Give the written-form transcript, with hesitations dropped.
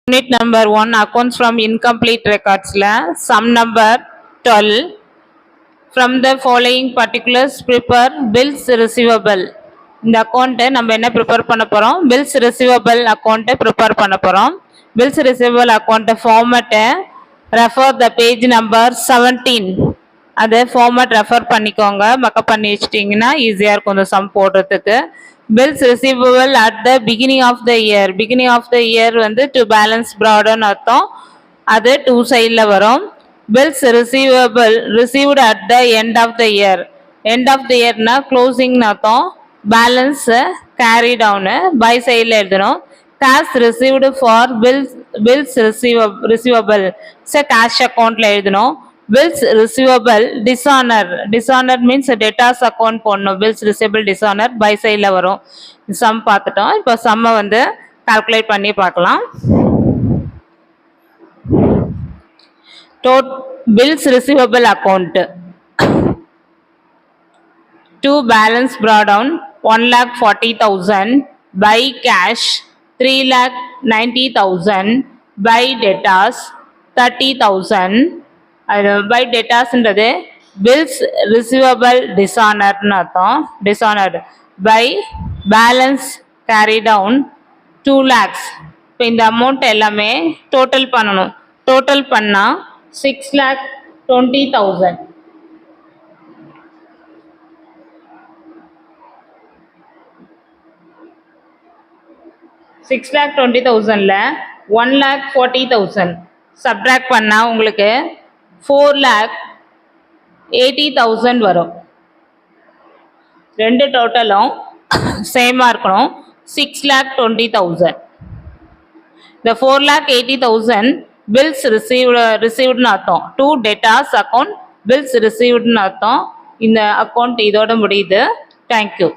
Unit number 1 accounts from incomplete records la sum number 12 from the following particulars prepare bills receivable. இந்த account நம்ம என்ன prepare பண்ண போறோம்? Bills receivable account prepare பண்ண போறோம். Bills receivable account format refer the page number 17. அதை format refer பண்ணிக்கோங்க. Mug up பண்ணி வச்சிட்டிங்கன்னா ஈஸியாக இருக்கும் இந்த சம் போடுறதுக்கு. Bills receivable at the beginning of the year. Beginning of the year வந்து டு பேலன்ஸ் ப்ராடுன்னு அர்த்தம். அது 2 சைடில் வரும். Bills receivable received at the end of the year. End of the இயர்னா க்ளோசிங்னு அர்த்தம். பேலன்ஸ் கேரி டவுனு பை சைடில் எழுதணும். Cash received for bills receivable cash அக்கௌண்ட்டில் எழுதணும். Bills receivable dishonour means debtors account போடணும். பில்ஸ் ரிசீவபிள் டிஸானர் பை சைடில் வரும். சம் பார்த்துட்டோம். இப்போ சம்மை வந்து கால்குலேட் பண்ணி பார்க்கலாம். Bills receivable account to balance brought down 1,40,000 by cash 3,90,000 by debtors 30,000. by debtors ன்றது bills receivable dishonored அர்த்தம். dishonored by balance carry down 2 lakhs. இப்போ இந்த அமௌண்ட் எல்லாமே டோட்டல் பண்ணணும். டோட்டல் பண்ணா 6,20,000. 6,20,000ல 1,40,000 சப்ட்ராக்ட் பண்ணா உங்களுக்கு 4,80,000 வரும். ரெண்டு டோட்டலும் சேமா இருக்கணும். 6,20,000. இந்த 4,80,000 பில்ஸ் ரிசீவ்டுன்னு அர்த்தம். 2 debtors அக்கௌண்ட் பில்ஸ் ரிசீவ்டுன்னு அர்த்தம். இந்த அக்கௌண்ட் இதோட முடியுது. தேங்க்யூ.